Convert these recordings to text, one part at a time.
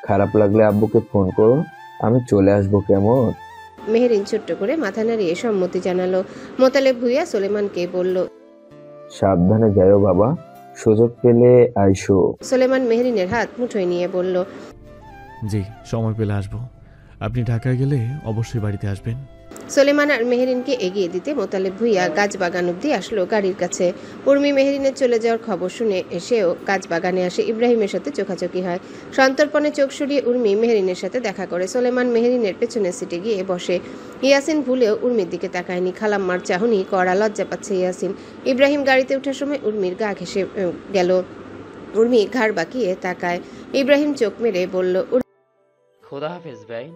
খারাপ লাগলে আব্বুকে ফোন করো, আমি চলে আসবো, কেমন? মেহেরিন ছোট্ট করে মাথা নাড়িয়ে সম্মতি জানালো। মোতালেব ভুইয়া সোলেমানকে বলল। সাবধানে যাইও বাবা, সুযোগ পেলে আইসো। সোলেমান মেহেরিনের হাত মুঠোয় নিয়ে বলল। জি, সময় পেলে আসবো। আপনি ঢাকায় গেলে অবশ্যই বাড়িতে আসবেন। সোলেমান আর মেহেরিনকে এগিয়ে দিতে মোতালেব ভুইয়া গাছ বাগান অব্দি আসলো গাড়ির কাছে। উর্মি মেহেরিনের চলে যাওয়ার খবর শুনে এসেও গাছ বাগানে আসে। ইব্রাহিমের সাথে চোখাচোখি হয়। সন্তর্পণে চোখ সরিয়ে উর্মি মেহেরিনের সাথে দেখা করে। সোলেমান মেহেরিনের পেছনের সিটে গিয়ে বসে। ইয়াসিন ভুলেও উর্মির দিকে তাকায়নি। খালাম্মার চাহনি কড়া, লজ্জা পাচ্ছে ইয়াসিন। ইব্রাহিম গাড়িতে ওঠার সময় উর্মির গা ঘেঁষে গেল। উর্মি ঘাড় বাঁকিয়ে তাকায়। ইব্রাহিম চোখ মেরে বলল, খোদা হাফেজ ভাই,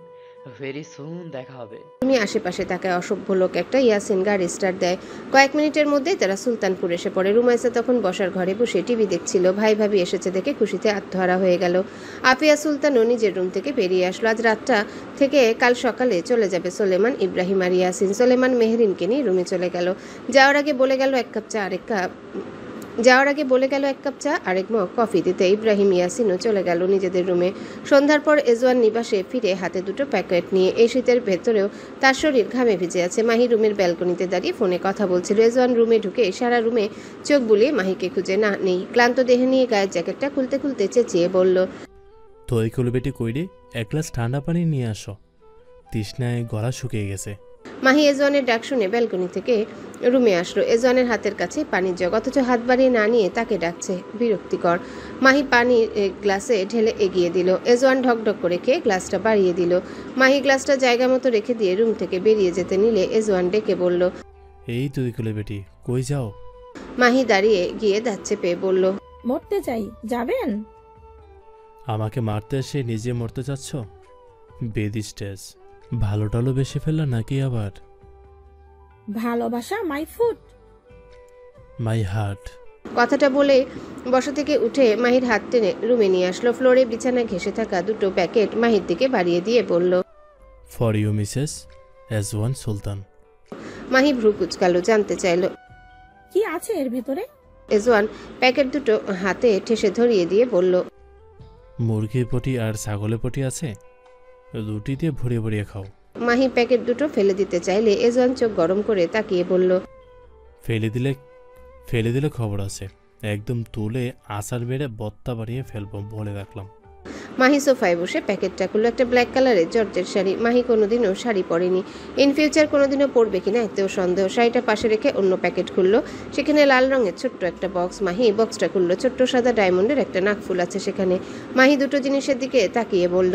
ভেরি সুন দেখা হবে। উর্মি আশেপাশে তাকায়। অসভ্য লোক একটা। ইয়াসিন গাড়ি স্টার্ট দেয়। কয়েক মিনিটের মধ্যেই তারা সুলতানপুর এসে পড়ে। রুমাইসা তখন বসার ঘরে বসে টিভি দেখছিল। ভাই ভাবি এসেছে দেখে খুশিতে আত্মহারা হয়ে গেল। আফিয়া সুলতানও নিজের রুম থেকে বেরিয়ে আসলো। আজ রাতটা থেকে কাল সকালে চলে যাবে সোলেমান, ইব্রাহিম আর ইয়াসিন। সোলেমান মেহেরিনকে নিয়ে রুমে চলে গেল। যাওয়ার আগে বলে গেল এক কাপ চা আরেক মগ কফি দিতে। ইব্রাহিম ইয়াসিনও চলে গেল নিজেদের রুমে। সন্ধ্যার পর এজওয়ান নিবাসে ফিরে হাতে দুটো প্যাকেট নিয়ে। এই শীতের ভেতরেও তার শরীর ঘামে ভিজে আছে। মাহি রুমের ব্যালকনিতে দাঁড়িয়ে ফোনে কথা বলছিল। এজওয়ান রুমে ঢুকে সারা রুমে চোখ বুলিয়ে মাহিকে খুঁজে নেই। ক্লান্ত দেহে নিয়ে গায়ের জ্যাকেটটা খুলতে খুলতে চেঁচিয়ে বলল, তো এই কলবেটি কইরে এক গ্লাস ঠান্ডা পানি নিয়ে আসো, তৃষ্ণায় গলা শুকিয়ে গেছে। মাহি এজওয়ানের ডাক শুনে ব্যালকনি থেকে রুমে আসলো। এজওয়ানের হাতের কাছে পানির জগ, অথচ হাত বাড়িয়ে না নিয়ে তাকে ডাকছে। বিরক্তিকর। মাহি পানি গ্লাসে ঢেলে এগিয়ে দিল। এজওয়ান ঢকঢক করে খেয়ে গ্লাসটা বাড়িয়ে দিল। মাহি গ্লাসটা জায়গা মতো রেখে দিয়ে রুম থেকে বেরিয়ে যেতে নিলে এজওয়ান ডেকে বলল, এই তুই কলবেটি কই যাও? মাহি দাঁড়িয়ে গিয়ে দাঁত চেপে বলল, মরতে চাই, যাবেন? আমাকে মারতে এসে নিজে মরতে চাচ্ছ? বেদি স্টেজ ভালো টালো বেশি ফেললা নাকি আবার? ভালোবাসা মাই ফুড, মাই হার্ট। কথাটা বলে বসা থেকে উঠে মাহির হাত টেনে রুমে নিয়ে আসলো। ফ্লোরে বিছানায় ঘেঁষে থাকা দুটো প্যাকেট মাহির দিকে বাড়িয়ে দিয়ে বলল, ফর ইউ মিসেস এজওয়ান সুলতান। মাহি ভ্রু কুচকালো, জানতে চাইল কি আছে এর ভেতরে? এজওয়ান প্যাকেট দুটো হাতে ঠেসে ধরিয়ে দিয়ে বলল, মুরগির পটি আর ছাগলের পটি আছে, রুটি দিয়ে ভরিয়ে ভরিয়ে খাও। মাহি প্যাকেট দুটো ফেলে দিতে চাইলে এজওয়ান চোখ গরম করে তাকিয়ে বলল, ফেলে দিলে খবর আছে, একদম তুলে আচার বেড়ে বত্তা বানিয়ে ফেলবো বলে রাখলাম। মাহি সোফায় বসে প্যাকেটটা খুললো। একটা ব্ল্যাক কালারের জর্জের শাড়ি। মাহি কোনোদিনও শাড়ি পরেনি। ইন ফিউচার কোনোদিনও পরবে কিনা এতেও সন্দেহ। শাড়িটা পাশে রেখে অন্য প্যাকেট খুললো। সেখানে লাল রঙের ছোট্ট একটা বক্স। মাহি বক্সটা খুললো। ছোট্ট সাদা ডায়মন্ডের একটা নাকফুল আছে সেখানে। মাহি দুটো জিনিসের দিকে তাকিয়ে বলল,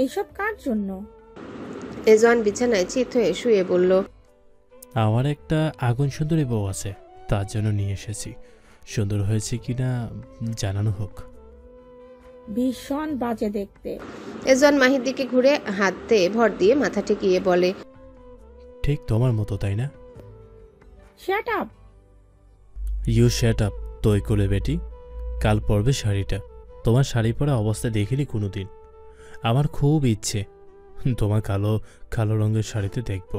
এইসব কার জন্য? এজওয়ান বিছানায় চিত হয়ে শুয়ে বলল, আমার একটা আগুন সুন্দরী বউ আছে, তার জন্য নিয়ে এসেছি। সুন্দর হয়েছে কিনা জানানো হোক। ভীষণ বাজে দেখতে। এজওয়ান মাহির দিকে ঘুরে হাতে ভর দিয়ে মাথা ঠেকিয়ে বলে, ঠিক তোমার মতো তাই না? Shut up. You shut up তৈ কোলে বেটি। কাল পরবে শাড়িটা। তোমার শাড়ি পরা অবস্থা দেখিনি কোনোদিন। আমার খুব ইচ্ছে তোমার কালো কালো রঙের শাড়িতে দেখব।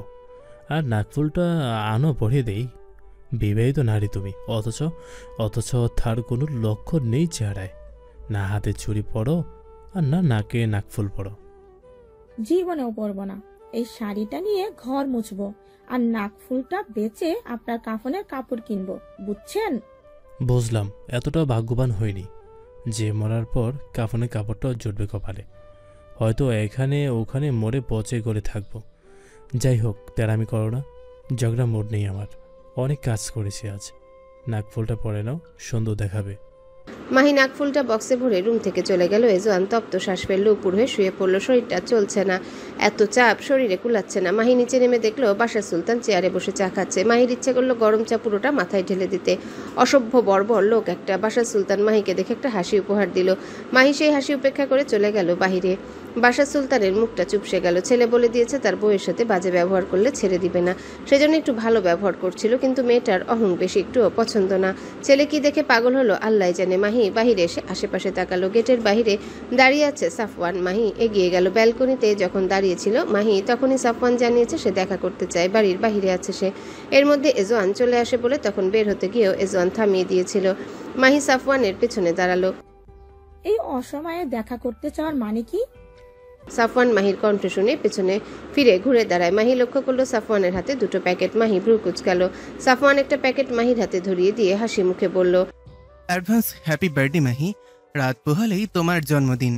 আর নাকফুলটা আনো পরিয়ে দেই। বিবাহিত নারী তুমি, অথচ তার কোনো লক্ষণ নেই চেহারায়। না হাতে চুড়ি পরো আর না নাকে নাকফুল পরো। জীবনেও পরবো না। এই শাড়িটা নিয়ে ঘর মুছবো আর নাকফুলটা বেচে আপনার কাফনের কাপড় কিনবো, বুঝছেন? বুঝলাম, এতটাও ভাগ্যবান হয়নি যে মরার পর কাফনের কাপড়টাও জুটবে কপালে। হয়তো এখানে ওখানে মরে পচে গড়ে থাকবো। যাই হোক, তেরামি করো না। ঝগড়া মোড নেই আমার। অনেক কাজ করেছি আজ। নাকফুলটা পরে নাও, সুন্দর দেখাবে। মাহি নাকফুলটা বক্সে ভরে রুম থেকে চলে গেল। এজওয়ান তপ্ত শ্বাস ফেলল, উপর হয়ে শুয়ে পড়ল। শরীরটা চলছে না, এত চাপ শরীরে কুলাচ্ছে না। মাহি নিচে নেমে দেখলো বাসার সুলতান চেয়ারে বসে চা খাচ্ছে। মাহির ইচ্ছে করলো গরম চা পুরোটা মাথায় ঢেলে দিতে। অসভ্য বর্বর লোক একটা। বাসার সুলতান মাহিকে দেখে একটা হাসি উপহার দিল। মাহি সেই হাসি উপেক্ষা করে চলে গেল বাহিরে। বাশার সুলতানের মুখটা চুপসে গেল। ছেলে বলে দিয়েছে তার বউয়ের সাথে বাজে ব্যবহার করলে ছেড়ে দিবে না, সেজন্য একটু ভালো ব্যবহার করছিল, কিন্তু মেয়েটার অহং বেশি, একটুও পছন্দ না। ছেলে কি দেখে পাগল হলো আল্লাহ জানে। মাহি বাহিরে এসে আশেপাশে তাকালো। গেটের বাহিরে দাঁড়িয়ে আছে সাফওয়ান। মাহি এগিয়ে গেল। ব্যালকনিতে যখন দাঁড়িয়েছিল মাহি, তখনই সাফওয়ান জানিয়েছে সে দেখা করতে চায়, বাড়ির বাহিরে আছে সে। এর মধ্যে এজওয়ান চলে আসে বলে তখন বের হতে গিয়েও এজওয়ান থামিয়ে দিয়েছিল। মাহি সাফওয়ানের পেছনে দাঁড়ালো। এই অসময়ে দেখা করতে চাওয়ার মানে কি? সাফওয়ান মাহির কণ্ঠ শুনে পেছনে ফিরে ঘুরে দাঁড়ায়। মাহি লক্ষ্য করলো সাফওয়ানের হাতে দুটো প্যাকেট। মাহি ভ্রু কুঁচকালো। সাফওয়ান একটা প্যাকেট মাহির হাতে ধরিয়ে দিয়ে হাসি মুখে বলল, অ্যাডভান্স হ্যাপি বার্থডে মাহি। রাত পোহালেই তোমার জন্মদিন।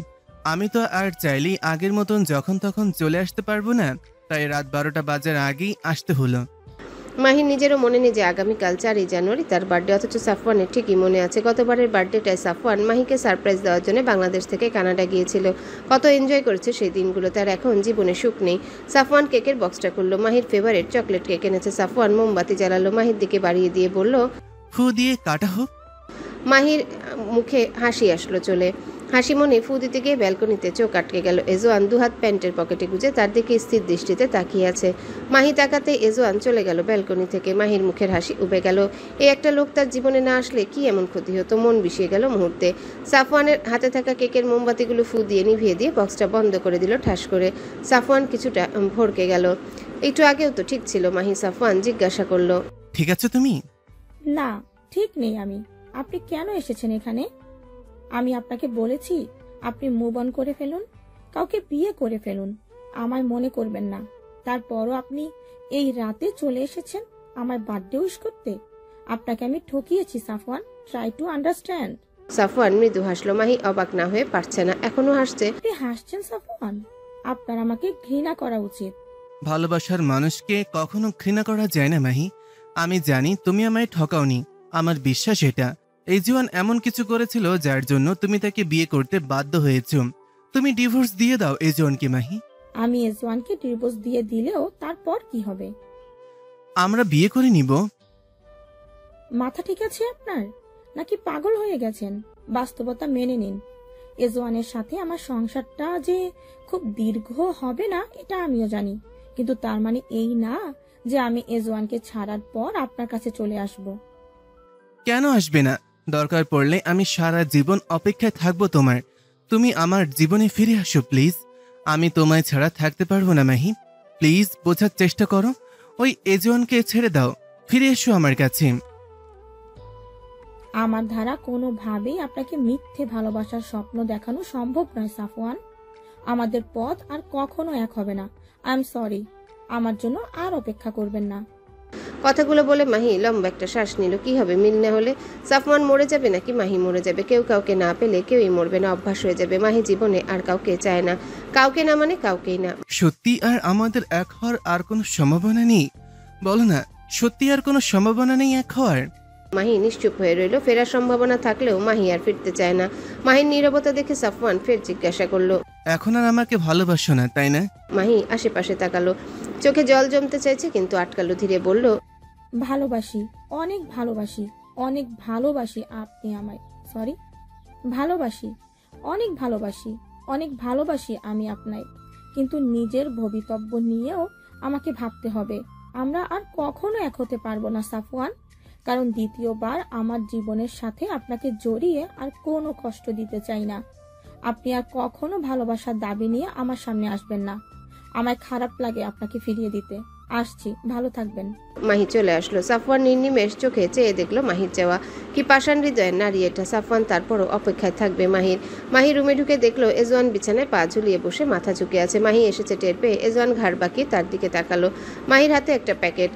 আমি তো আর চাইলেই আগের মতন যখন তখন চলে আসতে পারবো না, তাই রাত 12টা বাজার আগেই আসতে হলো। মাহি নিজেরও মনে নেই যে আগামীকাল 4ই জানুয়ারি তার বার্থডে, অথচ সাফওয়ানের ঠিকই মনে আছে। গতবারের বার্থডেটায় সাফওয়ান মাহিকে সারপ্রাইজ দেওয়ার জন্য বাংলাদেশ থেকে কানাডা গিয়েছিল। কত এনজয় করেছে সেই দিনগুলো, তার এখন জীবনে সুখ নেই। সাফওয়ান কেকের বক্সটা খুললো। মাহির ফেভারিট চকলেট কেক এনেছে। সাফওয়ান মোমবাতি জ্বালালো, মাহির দিকে বাড়িয়ে দিয়ে বলল, ফু দিয়ে কাটা হোক। মাহির মুখে হাসি আসলো চলে। হাসি মনে ফু দিতে গিয়ে ব্যালকনিতে চোখ আটকে গেল। এজওয়ান দুহাত প্যান্টের পকেটে গুজে তার দিকে স্থির দৃষ্টিতে তাকিয়ে আছে। মাহি তাকাতে এজওয়ান চলে গেল ব্যালকনি থেকে। মাহির মুখের হাসি উবে গেল। এই একটা লোক তার জীবনে না আসলে কি এমন ক্ষতি হতো, মন বিষিয়ে গেল মুহূর্তে। সাফওয়ানের হাতে থাকা কেকের মোমবাতিগুলো ফু দিয়ে নিভিয়ে দিয়ে বক্সটা বন্ধ করে দিল ঠাস করে। সাফওয়ান কিছুটা ভড়কে গেল। একটু আগেও তো ঠিক ছিল। মাহি সাফওয়ান জিজ্ঞাসা করলো, ঠিক আছে তুমি? না, ঠিক নেই আমি। আপনি কেন এসেছেন এখানে? আমি আপনাকে বলেছি আপনি মুভ অন করে ফেলুন, কাউকে বিয়ে করে ফেলুন, আমায় মনে করবেন না। তারপরও আপনি এই রাতে চলে এসেছেন আমার বার্থডে উইশ করতে। আপনাকে আমি ঠকিয়েছি Safwan, try to understand. Safwan মৃদু হাসলো। মাহি অবাক না হয়ে পারছে না, এখনো হাসছে। আপনি হাসছেন সাফওয়ান? আপনার আমাকে ঘৃণা করা উচিত। ভালোবাসার মানুষকে কখনো ঘৃণা করা যায় না মাহি। আমি জানি তুমি আমায় ঠকাওনি, আমার বিশ্বাস এটা। এজওয়ান এমন কিছু করেছিল যার জন্য তুমি তাকে বিয়ে করতে বাধ্য হয়েছো। তুমি ডিভোর্স দিয়ে দাও এজওয়ানকে মাহি। আমি এজওয়ানকে ডিভোর্স দিয়ে দিলেও তারপর কি হবে? আমরা বিয়ে করে নিব। মাথা ঠিক আছে আপনার, নাকি পাগল হয়ে গেছেন? বাস্তবতা মেনে নিন। এজওয়ানের সাথে আমার সংসারটা যে খুব দীর্ঘ হবে না এটা আমিও জানি, কিন্তু তার মানে এই না যে আমি এজওয়ানকে ছাড়ার পর আপনার কাছে চলে আসব। কেন আসবে না? দরকার পড়লে আমি সারা জীবন অপেক্ষায় থাকবো তোমার। তুমি আমার জীবনে ফিরে আসো প্লিজ। আমি তোমায় ছাড়া থাকতে পারবো না মাহি। প্লিজ বোঝার চেষ্টা করো। ওই এজওয়ানকে ছেড়ে দাও, ফিরে এসো আমার কাছে। আমার দ্বারা কোনোভাবেই আপনাকে মিথ্যে ভালোবাসার স্বপ্ন দেখানো সম্ভব নয় সাফওয়ান। আমাদের পথ আর কখনো এক হবে না। আই এম সরি, আমার জন্য আর অপেক্ষা করবেন না। কথাগুলো বলে মাহি লম্বা একটা শ্বাস নিল। কি হবে মিল না হলে? সাফওয়ান মরে যাবে নাকি মাহি মরে যাবে? কেউ কাউকে না পেলে কেউই মরবে না, অভ্যাস হয়ে যাবে। মাহি জীবনে আর কাউকে চায় না। কাউকে না মানে কাউকেই না। সত্যি আর আমাদের এক হওয়ার আর কোনো সম্ভাবনা নেই? বলো না, সত্যি আর কোনো সম্ভাবনা নেই এক হওয়ার? মাহি নিশ্চুপ হয়ে রইল। ফেরার সম্ভাবনা থাকলেও মাহি আর ফিরতে চায় না। মাহির নীরবতা দেখে সাফওয়ান ফের জিজ্ঞাসা করলো, এখন আর আমাকে ভালোবাসো না তাই না? মাহি আশেপাশে তাকালো। চোখে জল জমতে চাইছে কিন্তু আটকালো। ধীরে বলল, ভালোবাসি, অনেক ভালোবাসি, অনেক ভালোবাসি আপনি আমায়। সরি, ভালোবাসি, অনেক ভালোবাসি, অনেক ভালোবাসি আমি আপনায়। কিন্তু নিজের ভবিতব্য নিয়েও আমাকে ভাবতে হবে। আমরা আর কখনো এক হতে পারবো না সাফওয়ান, কারণ দ্বিতীয়বার আমার জীবনের সাথে আপনাকে জড়িয়ে আর কোনো কষ্ট দিতে চাই না। আপনি আর কখনো ভালোবাসার দাবি নিয়ে আমার সামনে আসবেন না। আমায় খারাপ লাগে আপনাকে ফিরিয়ে দিতে। আসছি, ভালো থাকবেন। মাহি চলে আসলো। সাফওয়ান নির্নিমেষ চোখে চেয়ে দেখলো মাহির যাওয়া। কি পাষাণ হৃদয়ের নারী এটা। সাফওয়ান তারপরও অপেক্ষায় থাকবে মাহি রুমে ঢুকে দেখলো এজওয়ান বিছানায় পা ঝুলিয়ে বসে মাথা ঝুঁকে আছে। মাহি এসেছে টের পেয়ে এজওয়ান ঘাড় বাঁকিয়ে তার দিকে তাকালো। মাহির হাতে একটা প্যাকেট।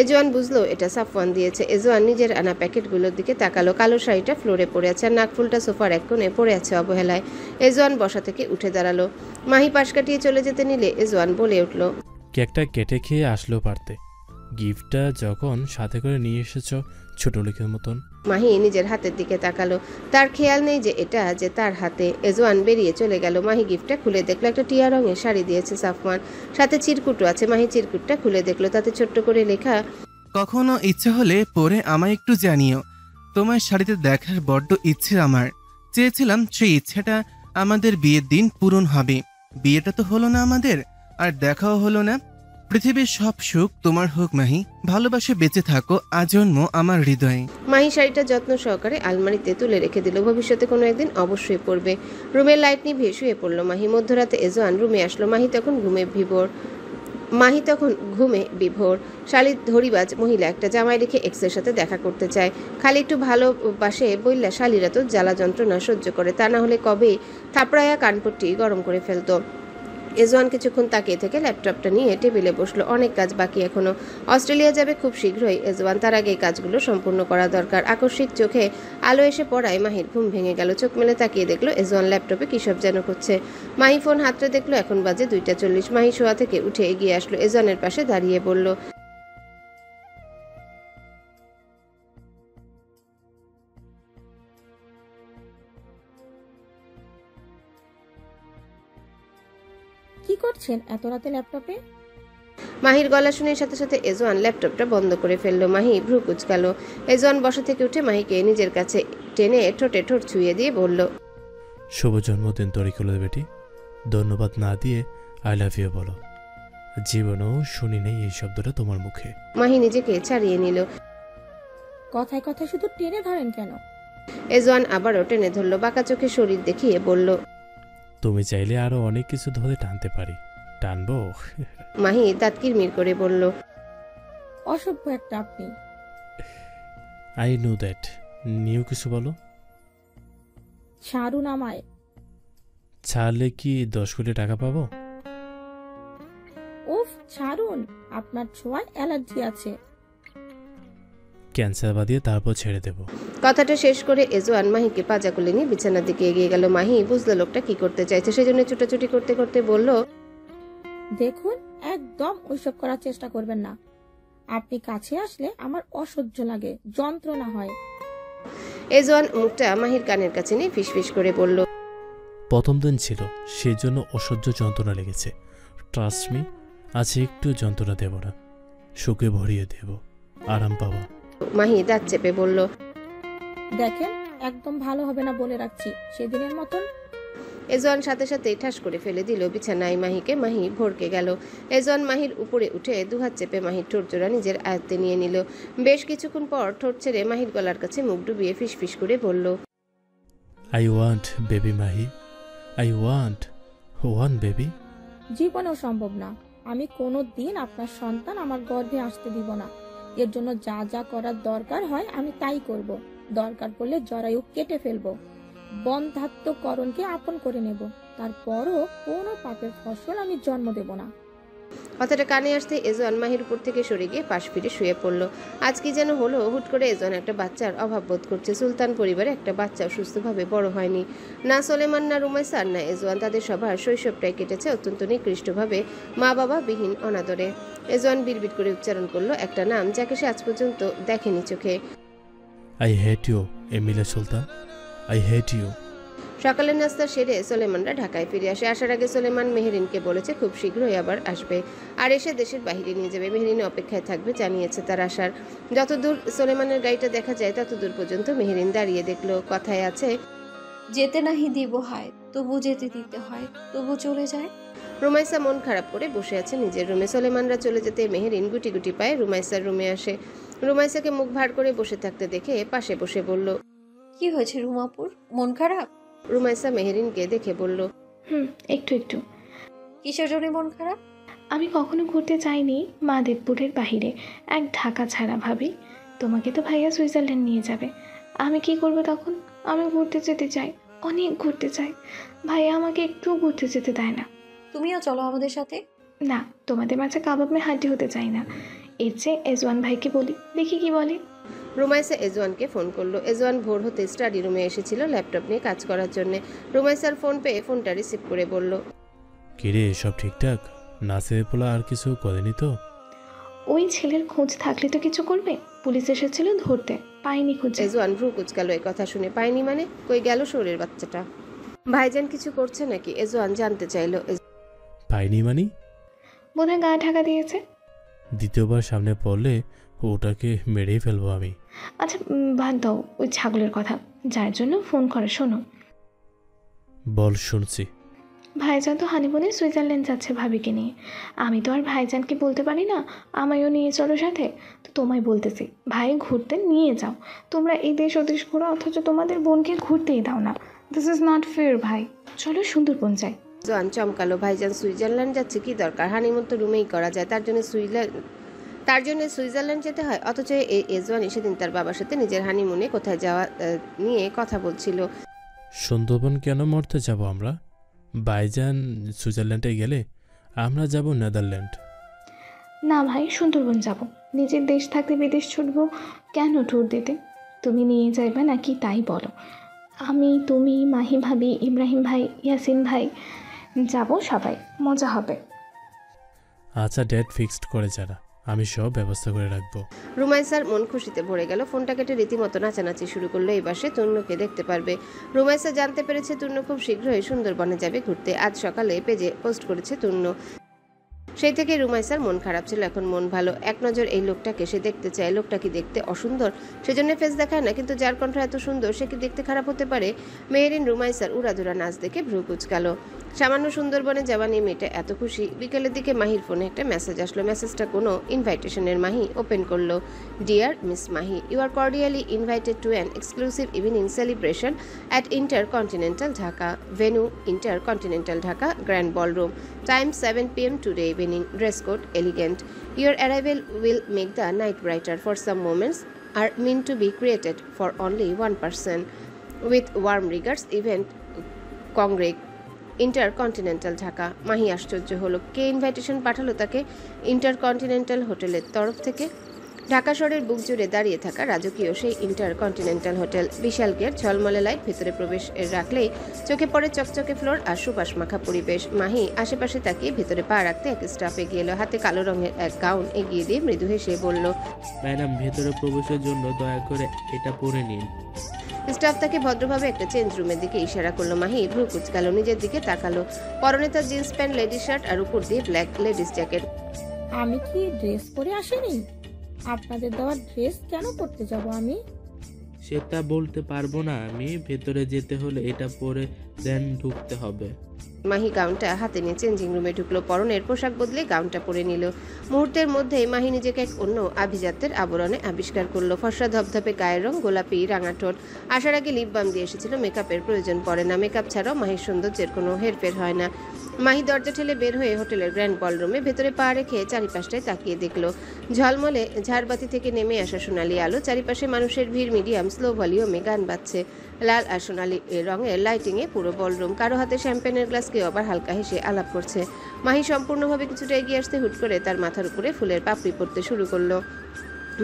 এজওয়ান বুঝলো এটা সাফওয়ান দিয়েছে। এজওয়ান নিজের আনা প্যাকেটগুলোর দিকে তাকালো। কালো শাড়িটা ফ্লোরে পড়ে আছে আর নাকফুলটা সোফার এক কোণে পড়ে আছে অবহেলায়। এজওয়ান বসা থেকে উঠে দাঁড়ালো। মাহি পাশ কাটিয়ে চলে যেতে নিলে এজওয়ান বলে উঠল, কেকটা কেটে খেয়ে আসলেও পারতে। গিফটটা যখন সাথে করে নিয়ে এসেছো ছোট লোকের মতন। মাহি নিজের হাতের দিকে তাকালো। তার খেয়াল নেই যে এটা যে তার হাতে। এজওয়ান বেরিয়ে চলে গেল। মাহি গিফটটা খুলে দেখলো একটা টিয়া রঙের শাড়ি দিয়েছে সাফওয়ান, সাথে চিরকুটও আছে। মাহি চিরকুটটা খুলে দেখলো, তাতে ছোট্ট করে লেখা, কখনো ইচ্ছে হলে পরে আমায় একটু জানিও। তোমার শাড়িতে দেখার বড্ড ইচ্ছে আমার। চেয়েছিলাম সেই ইচ্ছেটা আমাদের বিয়ের দিন পূরণ হবে। বিয়েটা তো হলো না আমাদের, আর দেখাও হলো না। পৃথিবীর সব সুখ তোমার হোক মাহি, ভালোবাসে বেঁচে থাকো আজন্ম আমার হৃদয়ে। মাহি শাড়িটা যত্ন সহকারে আলমারিতে তুলে রেখে দিল, ভবিষ্যতে কোনো একদিন অবশ্যই পরবে। রুমের লাইট নিভিয়ে শুয়ে পড়ল মাহি। মধ্যরাতে এজওয়ান রুমে আসলো। মাহি তখন ঘুমে বিভোর। শালির ধরিবাজ মহিলা একটা জামাই রেখে এক্সের সাথে দেখা করতে চায়। খালি একটু ভালোবাসে বইলা শালিরা তো জ্বালা যন্ত্রণা সহ্য করে, তা না হলে কবে থাপড়ায়া কানপট্টি গরম করে ফেলতো। এজওয়ান কিছুক্ষণ তাকিয়ে থেকে ল্যাপটপটা নিয়ে টেবিলে বসলো। অনেক কাজ বাকি এখনো। অস্ট্রেলিয়া যাবে খুব শীঘ্রই এজওয়ান, তার আগে এই কাজগুলো সম্পূর্ণ করা দরকার। আকস্মিক চোখে আলো এসে পড়ায় মাহির ঘুম ভেঙে গেল। চোখ মেলে তাকিয়ে দেখলো এজওয়ান ল্যাপটপে কী সব যেন করছে। মাহি ফোন হাতড়ে দেখলো এখন বাজে 2:40। মাহি শোয়া থেকে উঠে এগিয়ে আসলো, এজওয়ানের পাশে দাঁড়িয়ে বলল, কি করছেন এত রাতে ল্যাপটপে? মাহির গলা শুনে সাথে সাথে এজওয়ান ল্যাপটপটা বন্ধ করে ফেললো। মাহি ভ্রু কুচকালো। এজওয়ান বসা থেকে উঠে মাহিকে নিজের কাছে টেনে ঠোঁটে ঠোঁট ছুঁয়ে দিয়ে বলল, শুভ জন্মদিন তরিকুলের বেটি। ধন্যবাদ না দিয়ে আই লাভ ইউ বলো। জীবনেও শুনি নেই এই শব্দটা তোমার মুখে। মাহি নিজেকে ছাড়িয়ে নিল। কথায় কথায় শুধু টেনে ধরেন কেন? এজওয়ান আবারও টেনে ধরলো, বাঁকা চোখে শরীর দেখিয়ে বলল, তুমি চাইলে আরো অনেক কিছু ধরে টানতে পারি। টানবো? মাহি দাঁত কিরমির করে বলল, অসভ্য একটা আপনি। I know that. নিউ কিছু বলো। ছাড়ুন আমায়। ছাড়লে কি 10 কোটি টাকা পাবো? উফ ছাড়ুন, আপনার ছোঁয়ায় অ্যালার্জি আছে। ক্যান্সার বাদিয়ে তারপর ছেড়ে দেব। কথাটা শেষ করে এজওয়ান মাহিকে পাজা কোলে নিয়ে বিছানার দিকে এগিয়ে গেল। মাহি বুঝলো লোকটা কি করতে চাইছে, সেজন্য ছুটাছুটি করতে করতে বলল, দেখুন একদম ওইসব করার চেষ্টা করবেন না। আপনি কাছে আসলে আমার অসহ্য লাগে, যন্ত্রণা হয়। এজওয়ান মুখটা মাহির কানের কাছে নিয়ে ফিসফিস করে বলল, প্রথম দিন ছিল, সেজন্য অসহ্য যন্ত্রণা লেগেছে। ট্রাস্ট মি, আজ একটু যন্ত্রণা দেব না, সুখে ভরিয়ে দেব, আরাম পাবো। মাহি দাঁত চেপে বলল, দেখেন একদম ভালো হবে না বলে রাখছি, সেদিনের মতন। এজওয়ান সাথে সাথে ঠাস করে ফেলে দিল বিছানায় মাহিকে। মাহি ভড়কে গেল। এজওয়ান মাহির উপরে উঠে দুহাত চেপে মাহির ঠোঁট জোড়া নিজের আয়ত্তে নিয়ে নিল। বেশ কিছুক্ষণ পর ঠোঁট ছেড়ে মাহির গলার কাছে মুখ ডুবিয়ে ফিসফিস করে বলল, I want baby Mahi, I want baby. জীবনেও সম্ভব না। আমি কোনো দিন আপনার সন্তান আমার গর্ভে আসতে দিব না। এর জন্য যা যা করার দরকার হয় আমি তাই করব। দরকার পড়লে জরায়ু কেটে ফেলবো, বন্ধাত্মকরণকে আপন করে নেব। তারপরও কোনো পাপের ফসল আমি জন্ম দেব না। কথাটা কানে আসতে এজওয়ান মাহির উপর থেকে সরে গিয়ে পাশ ফিরে শুয়ে পড়ল। আজ কি যেন হলো, হুট করে এজওয়ান একটা বাচ্চার অভাব বোধ করছে। সুলতান পরিবারে একটা বাচ্চা সুস্থভাবে বড় হয়নি। না সোলেমান, না রুমাইসা, না এজওয়ান, তাদের সবার শৈশবটাই কেটেছে অত্যন্ত নিকৃষ্টভাবে, মা বাবা বিহীন অনাদরে। এজওয়ান বিড়বিড় করে উচ্চারণ করলো একটা নাম যাকে সে আজ পর্যন্ত দেখেনি চোখে। I hate you Emila Sultan, I hate you. সকালের নাস্তা সেরে সোলেমানরা ঢাকায় ফিরে আসে। আসার আগে সোলেমান মেহেরিনকে বলেছে খুব শীঘ্রই আবার আসবে, আর এসে দেশের বাইরে নিয়ে যাবে। মেহেরিন অপেক্ষায় থাকবে, জানিয়েছে তার আসার। যতদূর সোলেমানের গাড়িটা দেখা যায় ততদূর পর্যন্ত মেহেরিন দাঁড়িয়ে দেখলো। কথায় আছে, যেতে নাহি দিব হয়, তবু যেতে দিতে হয়, তবু চলে যায়। রুমাইসা মন খারাপ করে বসে আছে নিজের রুমে। সোলেমানরা চলে যেতে মেহেরিন গুটি গুটি পায়ে রুমাইসার রুমে আসে। রুমাইসাকে মুখ ভার করে বসে থাকতে দেখে পাশে বসে বলল, কি হয়েছে রুমাপুর, মন খারাপ? রুমাইসা মেহেরিনকে দেখে বলল, একটু একটু। কিসের জন্য মন খারাপ? আমি কখনো ঘুরতে চাইনি মা দেবপুরের বাহিরে, এক ঢাকা ছাড়া। ভাবি তোমাকে তো ভাইয়া সুইজারল্যান্ড নিয়ে যাবে, আমি কি করব তখন? আমি ঘুরতে যেতে চাই, অনেক ঘুরতে চাই। ভাইয়া আমাকে একটু ঘুরতে যেতে দেয় না। তুমিও চলো আমাদের সাথে। না, তোমাদের মাঝে কাবাব মে হাঁটি হতে চাই না। এর চেয়ে এজওয়ান ভাইকে বলি, দেখি কি বলে। রুমাইসা এজওয়ানকে ফোন করলো। এজওয়ান ভোর হতে স্টাডি রুমে এসেছিল ল্যাপটপ নিয়ে কাজ করার জন্য। রুমাইসার ফোন পেয়ে ফোনটা রিসিভ করে বলল, কিরে, সব ঠিকঠাক? নাচের পোলা আর কিছু করেনি তো? ওই ছেলের খোঁজ থাকলে তো কিছু করবে। পুলিশ এসেছিল ধরতে, পাইনি খুঁজে। এজওয়ান ভ্রু কুচকালো এই কথা শুনে। পাইনি মানে? কই গেল শোরের বাচ্চাটা? ভাইজান কিছু করছে নাকি? এজওয়ান জানতে চাইলো। পাইনি মানে? বোধহয় গায়ে ঢাকা দিয়েছে। দ্বিতীয়বার সামনে পড়লে ওটাকে মেরেই ফেলবো আমি। আচ্ছা বাদ দাও ওই ছাগলের কথা, যার জন্য ফোন করে। শোনো, বল, শুনছি। ভাইজান তো হানিমুনে সুইজারল্যান্ড যাচ্ছে ভাবিকে নিয়ে। আমি তো আর ভাইজানকে বলতে পারি না আমায়ও নিয়ে চলো সাথে। তো তোমায় বলতেছি, ভাই ঘুরতে নিয়ে যাও। তোমরা এই দেশ ওদেশ ঘোরো, অথচ তোমাদের বোনকে ঘুরতেই দাও না। দিস ইজ নট ফেয়ার ভাই। চলো সুন্দরবন যাই। জোয়ান চমকালো, ভাইজান সুইজারল্যান্ড যাচ্ছে, কি দরকার? হানিমুন তো রুমেই করা যায়, তার জন্য সুইজারল্যান্ড যেতে হয়? অথচ এই এজওয়ানি সেদিন তার বাবার সাথে নিজের হানিমুনে কোথায় যাওয়া নিয়ে কথা বলছিল। সুন্দরবন কেন মরতে যাব আমরা? ভাইজান সুইজারল্যান্ডে গেলে আমরা যাব নেদারল্যান্ড। না ভাই, সুন্দরবন যাব। নিজের দেশ থাকতে বিদেশ ছুটবো কেন ট্যুর দিতে? তুমি নিয়ে যাইবে নাকি তাই বলো। আমি, তুমি, মাহি ভাবি, ইব্রাহিম ভাই, ইয়াসিন ভাই যাব, সবাই মজা হবে। আচ্ছা, ডেট ফিক্সড করে যারা, আমি সব ব্যবস্থা করে রাখবো। রুমাইসার মন খুশিতে ভরে গেল। ফোনটা কেটে রীতিমতো নাচানাচি শুরু করলো। এবার সে তূর্ণকে দেখতে পারবে। রুমাইসা জানতে পেরেছে তূর্ণ খুব শীঘ্রই সুন্দরবনে যাবে ঘুরতে। আজ সকালে পেজে পোস্ট করেছে তূর্ণ। সেই থেকে রুমাইসার মন খারাপ ছিল, এখন মন ভালো। এক নজর এই লোকটাকে সে দেখতে চায়। লোকটা কি দেখতে অসুন্দর? সেজন্য ফেস দেখায় না, কিন্তু যার কণ্ঠ এত সুন্দর সে কি দেখতে খারাপ হতে পারে? মেহেরিন রুমাইসার উড়াধুরা নাচ দেখে ভ্রু কুচকালো। সামান্য সুন্দরবনে যাওয়া নিয়ে মেয়েটা এত খুশি। বিকেলের দিকে মাহির ফোনে একটা মেসেজ আসলো। মেসেজটা কোনো ইনভাইটেশনের। মাহি ওপেন করলো। Dear miss Mahi, you are cordially invited to an exclusive evening celebration at InterContinental Dhaka. Venue InterContinental Dhaka, grand ballroom. Time 7 p.m. today evening. Dress code elegant. Your arrival will make the night brighter. For some moments are meant to be created for only one person. With warm regards, event Congreg, intercontinental Dhaka. Mahi আশ্চর্য হলো, কে invitation পাঠালো তাকে? Intercontinental হোটেলের তরফ থেকে। ঢাকা শহরের বুক জুড়ে দাঁড়িয়ে থাকা রাজকীয় সেই ইন্টারকন্টিনেন্টাল হোটেল। বিশাল গেট, ঝলমলে লাইট, ভেতরে প্রবেশ রাখলেই চোখে পড়ে চকচকে ফ্লোর আর সুবাস মাখা পরিবেশ। মাহি আশেপাশে তাকিয়ে ভেতরে পা রাখতে এক স্টাফ এগিয়ে এলো। হাতে কালো রঙের এক গাউন এগিয়ে দিয়ে মৃদু হেসে বলল, ম্যাডাম, ভেতরে প্রবেশের জন্য দয়া করে এটা পরে নিন। স্টাফ তাকে ভদ্রভাবে একটা চেঞ্জ রুমের দিকে ইশারা করলো। মাহি ভ্রু কুচকালো, নিজের দিকে তাকালো। পরনে তার জিন্স প্যান্ট, লেডিস শার্ট আর উপর দিয়ে ব্ল্যাক লেডিস জ্যাকেট। আমি কি ড্রেস পরে আসিনি? আপনাদের দেওয়া ড্রেস কেন পরতে যাব আমি? সেটা বলতে পারবো না আমি। ভেতরে যেতে হলে এটা পরে দেন ঢুকতে হবে। মাহি গাউনটা হাতে নিয়ে চেঞ্জিং রুমে ঢুকলো। পরনের পোশাক বদলে গাউনটা পরে নিল। মুহূর্তের মধ্যেই মাহি নিজেকে এক অন্য আভিজাত্যের আবরণে আবিষ্কার করলো। ফর্সা ধপধপে গায়ের রং, গোলাপি রাঙা ঠোঁট। আসার আগে লিপ বাম দিয়ে এসেছিল, মেকআপের প্রয়োজন পড়ে না। মেকআপ ছাড়াও মাহির সৌন্দর্যের কোনো হেরফের হয় না। মাহি দরজা ঠেলে বের হয়ে হোটেলের গ্র্যান্ড বলরুমে ভেতরে পা রেখে চারিপাশটায় তাকিয়ে দেখলো। ঝলমলে ঝাড়বাতি থেকে নেমে আসা সোনালি আলো। চারিপাশে মানুষের ভিড়, মিডিয়াম স্লো ভলিউমে গান বাজছে। লাল আর সোনালি রঙের লাইটিংয়ে পুরো বলরুম। কারো হাতে শ্যাম্পেনের গ্লাস, কেউ আবার হালকা হেসে আলাপ করছে। মাহি সম্পূর্ণভাবে কিছুটা এগিয়ে আসতে হুট করে তার মাথার উপরে ফুলের পাপড়ি পড়তে শুরু করলো।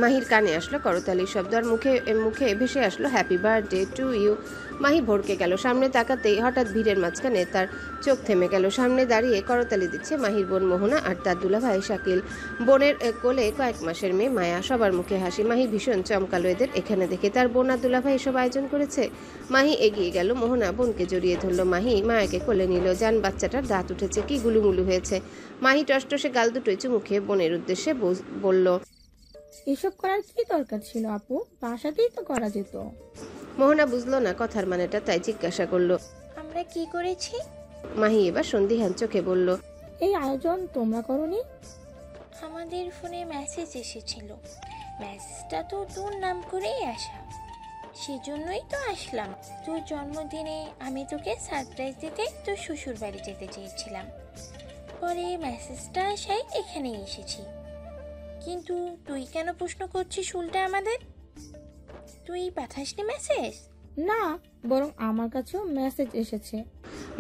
মাহির কানে আসলো করতালির শব্দ আর মুখে মুখে ভেসে আসলো happy birthday to you. Mahi ভড়কে গেল। সামনে তাকাতেই হঠাৎ ভিড়ের মাঝখানে তার চোখ থেমে গেল। সামনে দাঁড়িয়ে করতালি দিচ্ছে মাহির বোন মোহনা আর তার দুলাভাই শাকিল। বোনের কোলে কয়েক মাসের মেয়ে মায়া। সবার মুখে হাসি। মাহি ভীষণ চমকালো এদের এখানে দেখে। তার বোন আর দুলাভাই এসব আয়োজন করেছে। মাহি এগিয়ে গেল। মোহনা বোনকে জড়িয়ে ধরলো। মাহি মায়াকে কোলে নিল। জান বাচ্চাটার দাঁত উঠেছে, কি গুলুমুলু হয়েছে। মাহি টসটসে গাল দুটোই চুমু খেয়ে বোনের উদ্দেশ্যে বলল, এসব করার কি দরকার ছিল আপু? বাসাতেই তো করা যেত। মোহনা বুঝলো না কথার মানেটা, তাই জিজ্ঞাসা করলো, আমরা কি করেছি? মাহি এবার সন্দিহান চোখে বলল, এই আয়োজন তোমরা করনি? আমাদের ফোনে মেসেজ এসেছিল। মেসেজটা তো তোর নাম করেই আসা, সেজন্যই তো আসলাম। তোর জন্মদিনে আমি তোকে সারপ্রাইজ দিতে তোর শ্বশুর বাড়ি যেতে চেয়েছিলাম। পরে মেসেজটা আসায় এখানেই এসেছি। কিন্তু তুই কেন প্রশ্ন করছিস উল্টা আমাদের? তুই পাঠাসনি মেসেজ? না, বরং আমার কাছেও মেসেজ এসেছে।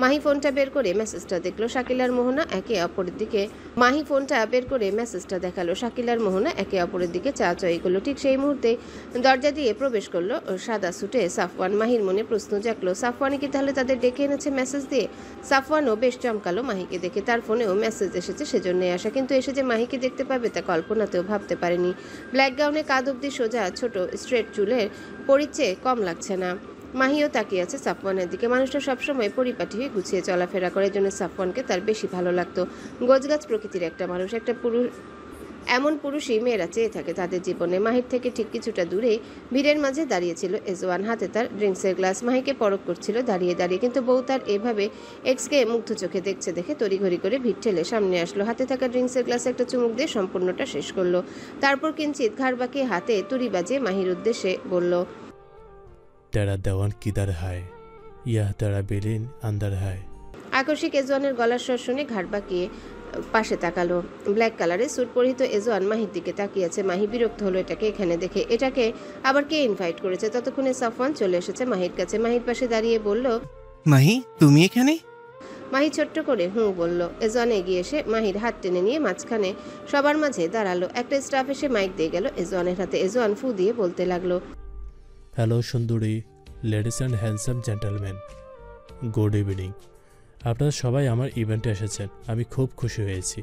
মাহি ফোনটা বের করে মেসেজটা দেখলো। শাকিল আর মোহনা একে অপরের দিকে মাহি ফোনটা বের করে মেসেজটা দেখালো। শাকিল আর মোহনা একে অপরের দিকে চাচাই করলো। ঠিক সেই মুহূর্তে দরজা দিয়ে প্রবেশ করলো সাদা সুটে সাফওয়ান। মাহির মনে প্রশ্ন জাগলো, সাফওয়ানই কি তাহলে তাদের ডেকে এনেছে মেসেজ দিয়ে? সাফওয়ানও বেশ চমকালো মাহিকে দেখে। তার ফোনেও মেসেজ এসেছে, সেজন্যই আসা। কিন্তু এসে যে মাহিকে দেখতে পাবে তা কল্পনাতেও ভাবতে পারেনি। ব্ল্যাক গাউনে কাঁধ অব্দি সোজা ছোট স্ট্রেট চুলের পরিচয় কম লাগছে না। মাহিও তাকিয়ে আছে সাফওয়ানের দিকে। মানুষটা সবসময় পরিপাটি হয়ে গুছিয়ে চলাফেরা করে, জন্য সাফওয়ানকে তার বেশি ভালো লাগতো। গোছগাছ প্রকৃতির একটা মানুষ, এমন পুরুষই মেয়েরা চেয়ে থাকে তাদের জীবনে। মাহির থেকে ঠিক কিছুটা দূরে ভিড়ের মাঝে দাঁড়িয়েছিল এজওয়ান, হাতে তার ড্রিঙ্কসের গ্লাস। মাহিকে পরখ করছিল দাঁড়িয়ে দাঁড়িয়ে, কিন্তু বউ তার এভাবে এক্সকে মুগ্ধ চোখে দেখছে দেখে তড়িঘড়ি করে ভিড় ঠেলে সামনে আসলো। হাতে থাকা ড্রিঙ্কসের গ্লাসে একটা চুমুক দিয়ে সম্পূর্ণটা শেষ করলো। তারপর কিঞ্চিত ঘাড় বাঁকিয়ে হাতে তুড়ি বাজিয়ে মাহির উদ্দেশ্যে বলল, তেরা দেওয়ান কিদার হায়, ইয়া তেরা বেলিন আন্দার হায়। আকস্মিক এজওয়ানের গলার স্বর শুনে ঘাড় বাঁকিয়ে পাশে তাকালো। ব্ল্যাক কালারের স্যুট পরিহিত এজওয়ান মাহির দিকে তাকিয়েছে। মাহি বিরক্ত হলো এটাকে এখানে দেখে। এটাকে আবার কে ইনভাইট করেছে? ততক্ষণে সাফওয়ান চলে এসেছে মাহির কাছে। মাহির পাশে দাঁড়িয়ে বলল, মাহি তুমি এখানে? মাহি ছোট্ট করে বলল। এজওয়ান এগিয়ে এসে মাহির হাত টেনে নিয়ে মাঝখানে সবার মাঝে দাঁড়ালো। একটা স্টাফ এসে মাইক দিয়ে গেল এজওয়ানের হাতে। এজওয়ান ফু দিয়ে বলতে লাগলো, হ্যালো সুন্দরী, ladies and handsome gentleman, good evening. আপনারা সবাই আমার ইভেন্টে এসেছেন, আমি খুব খুশি হয়েছি।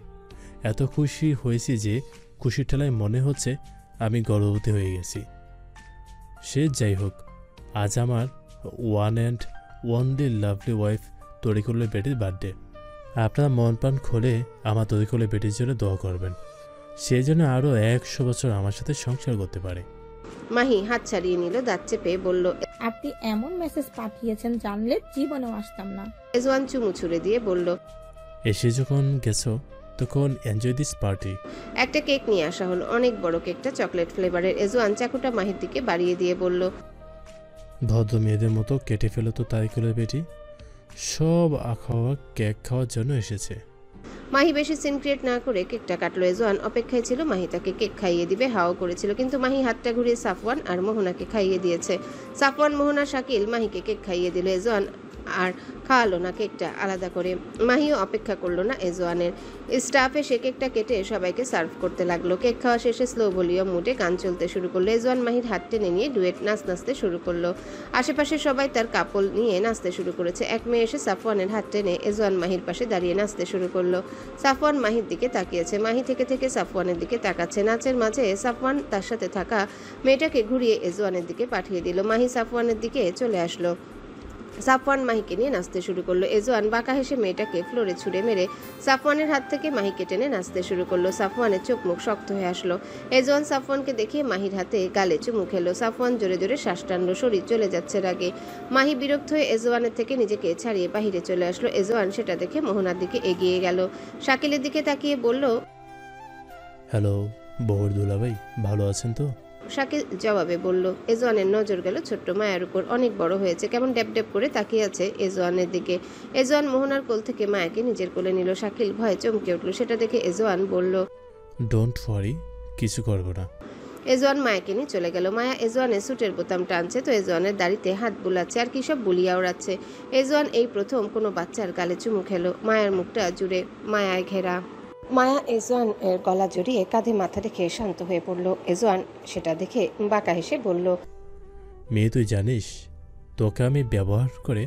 এত খুশি হয়েছি যে খুশির ঠেলায় মনে হচ্ছে আমি গর্ভবতী হয়ে গেছি। সে যাই হোক, আজ আমার one and only lovely wife তরিকুলের বেটির বার্থডে। আপনারা মন প্রাণ খুলে আমার তরিকুলের বেটির জন্য দোয়া করবেন, সে যেন আরও 100 বছর আমার সাথে সংসার করতে পারে। মাহি হাত ছাড়িয়ে নিল, দাঁত চেপে বলল, আপনি এমন মেসেজ পাঠিয়েছেন জানলে জীবনেও আসতাম না। এজওয়ান চুমু ছুড়ে দিয়ে বলল, এসে যখন গেছো তখন এনজয় দিস পার্টি। একটা কেক নিয়ে আসা হলো, অনেক বড় কেকটা চকলেট ফ্লেভারের। এজওয়ান চাকুটা মাহির দিকে বাড়িয়ে দিয়ে বলল, ভদ্র মেয়েদের মতো কেটে ফেলো তো তারিকুলের বেটি, সব খাওয়া কেক খাওয়ার জন্য এসেছে। মাহি বেশি সিন ক্রিয়েট না করে কেকটা কাটলো। এজওয়ান অপেক্ষায় ছিল মাহি তাকে কেক খাইয়ে দিবে, হাও করেছিল, কিন্তু মাহি হাতটা ঘুরিয়ে সাফওয়ান আর মোহনাকে খাইয়ে দিয়েছে। সাফওয়ান, মোহনা, শাকিল মাহিকে কেক খাইয়ে দিল। এজওয়ান আর খাওয়ালো না কেকটা আলাদা করে। মাহিও অপেক্ষা করলো না এজওয়ানের। স্টাফ এসে কেকটা কেটে সবাইকে সার্ভ করতে লাগলো। কেক খাওয়া শেষে স্লো ভলিউম মুডে গান চলতে শুরু করলো। এজওয়ান মাহির হাত টেনে নিয়ে ডুয়েট নাচতে শুরু করলো। আশেপাশে সবাই তার কাপল নিয়ে নাচতে শুরু করেছে। এক মেয়ে এসে সাফওয়ানের হাত টেনে এজওয়ান মাহির পাশে দাঁড়িয়ে নাচতে শুরু করলো। সাফওয়ান মাহির দিকে তাকিয়েছে, মাহি থেকে থেকে সাফওয়ানের দিকে তাকাচ্ছে। নাচের মাঝে সাফওয়ান তার সাথে থাকা মেয়েটাকে ঘুরিয়ে এজওয়ানের দিকে পাঠিয়ে দিল। মাহি সাফওয়ানের দিকে চলে আসলো। সাফওয়ান মাহিকে নিয়ে নাচতে শুরু করলো। এজওয়ান বাঁকা হেসে মেয়েটাকে ফ্লোরে ছুঁড়ে মেরে সাফওয়ানের হাত থেকে মাহিকে টেনে নাচতে শুরু করলো। সাফওয়ানের চোখ মুখ শক্ত হয়ে আসলো। এজওয়ান সাফওয়ানকে দেখে মাহির হাতে গালে চুমু খেলো। সাফওয়ান জোরে জোরে শ্বাস টানলো, শরীর চলে যাচ্ছে রাগে। মাহি বিরক্ত হয়ে এজওয়ানের থেকে নিজেকে ছাড়িয়ে বাহিরে চলে আসলো। এজওয়ান সেটা দেখে মোহনার দিকে এগিয়ে গেল। শাকিলের দিকে তাকিয়ে বলল, হ্যালো বহর দুলাভাই, ভালো আছেন তো? শাকিল জবাবে বলল। এজওয়ানের নজর গেল ছোট্ট মায়ার উপর। অনেক বড় হয়েছে, কেমন ড্যাব ড্যাব করে তাকিয়ে আছে এজওয়ানের দিকে। এজওয়ান মোহনার কোল থেকে মায়াকে নিজের কোলে নিল। শাকিল ভয়ে চমকে উঠল। সেটা দেখে এজওয়ান বলল, ডোন্ট ওয়ারি, কিছু করবো না। এজওয়ান মায়াকে নিয়ে চলে গেল। মায়া এজওয়ানের স্যুটের বোতাম টানছে তো এজওয়ানের দাড়িতে হাত বুলাচ্ছে আর কি সব বুলিয়া ওড়াচ্ছে। এজওয়ান এই প্রথম কোনো বাচ্চার গালে চুমু খেলো। মায়ার মুখটা জুড়ে মায়ায় ঘেরা। মায়া এজওয়ান এর গলা জড়িয়ে কাঁধে মাথা রেখে শান্ত হয়ে পড়ল। এজওয়ান সেটা দেখে বাঁকা হেসে বলল, মেয়ে তুই জানিস, তোকে আমি ব্যবহার করে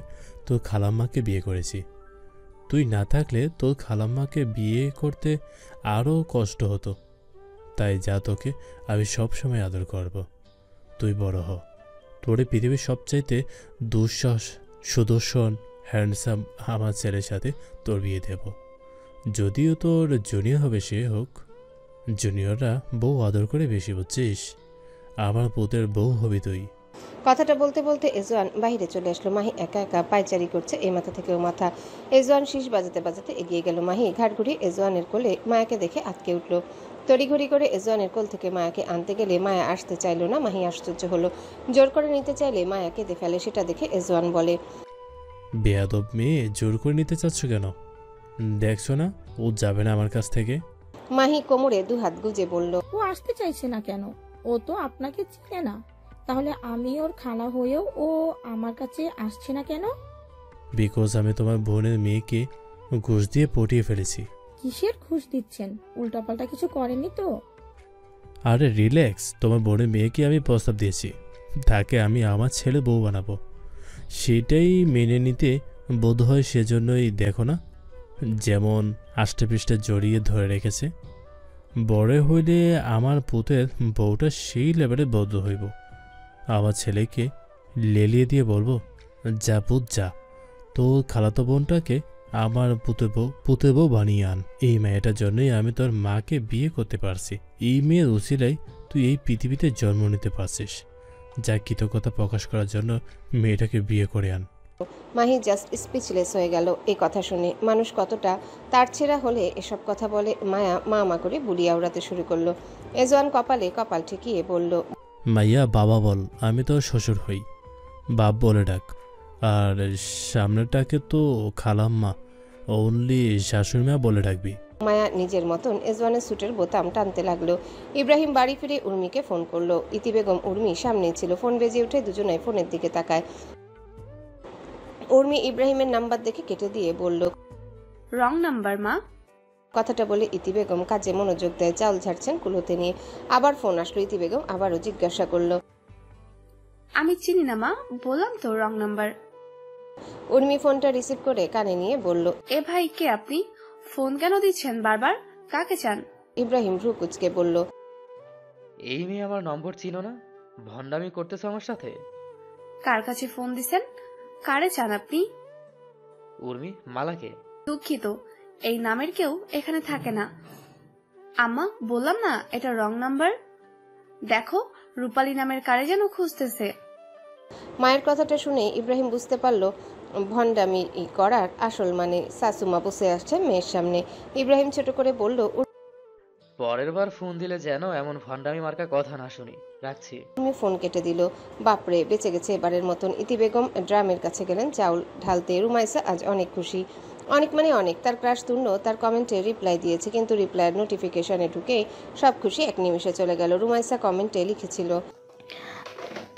তোর খালাম্মাকে বিয়ে করেছি। তুই না থাকলে তোর খালাম্মাকে বিয়ে করতে আরও কষ্ট হতো। তাই যা, তোকে আমি সবসময় আদর করব। তুই বড় হ, তোরে পৃথিবীর সবচাইতে দুঃসাহস সুদর্শন হ্যান্ডসাম আমার ছেলের সাথে তোর বিয়ে দেব। যদিও তোর জুনিয়র হবে, সে হোক। জুনিয়ররা বউ আদর করে বেশি, বুঝছিস? আমার পুতের বউ হবি তুই। কথাটা বলতে বলতে এজওয়ান বাইরে চলে আসলো। মাহি একা একা পায়চারি করছে এই মাথা থেকে ও মাথা। এজওয়ান শীষ বাজাতে বাজাতে এগিয়ে গেল। মাহি ঘাট ঘুরিয়ে এজওয়ানের কোলে মায়াকে দেখে আটকে উঠল। তড়িঘড়ি করে এজওয়ানের কোল থেকে মায়াকে আনতে গেলে মায়া আসতে চাইল না। মাহি আশ্চর্য হলো। জোর করে নিতে চাইলে মায়া কেঁদে ফেলে। সেটা দেখে এজওয়ান বলে, বেয়াদব মেয়ে, জোর করে নিতে চাচ্ছ কেন? দেখছো না ও যাবে না আমার কাছ থেকে। মাহি কোমরে দুহাত গুজে বলল, ও আসতে চাইছে না কেন? ও তো আপনাকে চিনে না। তাহলে আমি ওর খালা হয়েও ও আমার কাছে আসছে না কেন? বিকজ আমি তোমার বোনের মেয়েকে ঘুষ দিয়ে পটিয়ে ফেলেছি। কিসের ঘুষ দিচ্ছেন? উল্টাপাল্টা কিছু করেননি তো? আরে রিল্যাক্স, তোমার বোনের মেয়েকে আমি প্রস্তাব দিয়েছি, তাকে আমি আমার ছেলে বউ বানাবো। সেটাই মেনে নিতে বোধ হয়, সেজন্যই দেখো না যেমন আষ্টে পৃষ্ঠে জড়িয়ে ধরে রেখেছে। বড় হইলে আমার পুতের বউটা সেই লেভেলে বদ্ধ হইব। আমার ছেলেকে লেলিয়ে দিয়ে বলবো, যা পুত যা, তোর খালাতো বোনটাকে আমার পুতে বউ বানিয়ে আন। এই মেয়েটার জন্যই আমি তোর মাকে বিয়ে করতে পারছি। এই মেয়ের উছিলাই তুই এই পৃথিবীতে জন্ম নিতে পারছিস। যা কৃতজ্ঞতা প্রকাশ করার জন্য মেয়েটাকে বিয়ে করে আন। মাহি জাস্ট স্পিচলেস হয়ে গেল এই কথা শুনে। মানুষ কতটা তার ছেঁড়া হলে এসব কথা বলে। মায়া মা করে বুলিয়া উড়াতে শুরু করলো। এজওয়ান কপালে কপাল ঠেকিয়ে বলল, মাইয়া বাবা বল, আমি তোর শ্বশুর হই, বাপ বলে ডাক। আর সামনেটাকে তো খালাম্মা, অনলি শাশুড়ি মা বলে ডাকবি। মায়া নিজের মতন এজওয়ানের স্যুটের বোতাম টানতে লাগলো। ইব্রাহিম বাড়ি ফিরে উর্মিকে ফোন করলো। ইতি বেগম উর্মি সামনেই ছিল। ফোন বেজে উঠে দুজনে ফোনের দিকে তাকায়। উর্মি ইব্রাহিমের নাম্বার দেখে কেটে দিয়ে বলল, রং নাম্বার মা। কথাটা বলে ইতি বেগম কাজে মনোযোগ দেয়। চাউল ঝাড়ছেন কুলোতে নিয়ে। আবার ফোন আসলো। ইতি বেগম আবারও জিজ্ঞাসা করলো, আমি চিনি না মা, বললাম তো রং নাম্বার। উর্মি ফোনটা রিসিভ করে কানে নিয়ে বলল, এ ভাই কে আপনি? ফোন কেন দিচ্ছেন বারবার? কাকে চান? ইব্রাহিম ভ্রু কুচকে বলল, এই মেয়ে আমার নম্বর চিনো না? ভণ্ডামি করতেছো আমার সাথে? কার কাছে ফোন দিছেন? কারে চান আপনি? উর্মি, মালাকে। দুঃখিত, এই নামের কেউ এখানে থাকে না। আম্মা, বললাম না এটা রং নাম্বার। দেখো, রূপালী নামের কারে যেন খুঁজতেছে। মায়ের কথাটা শুনে ইব্রাহিম বুঝতে পারল ভণ্ডামি করার আসল মানে। শাশুমা বসে আসছে মেয়ের সামনে। ইব্রাহিম ছোট করে বলল, পরের বার ফোন দিলে যেন এমন ভণ্ডামি মার্কা কথা না শুনি। রাখছি। উর্মি ফোন কেটে দিল। বাপরে, বেঁচে গেছে এবারের মতন। ইতি বেগম ড্রামের কাছে গেলেন চাউল ঢালতে। রুমাইসা আজ অনেক খুশি। অনেক মানে অনেক। তার ক্রাশ তুর্ণ তার কমেন্টে রিপ্লাই দিয়েছে, কিন্তু রিপ্লাইয়ের নোটিফিকেশনে ঢুকে সব খুশি এক নিমিষে চলে গেল। রুমাইসা কমেন্টে লিখেছিল,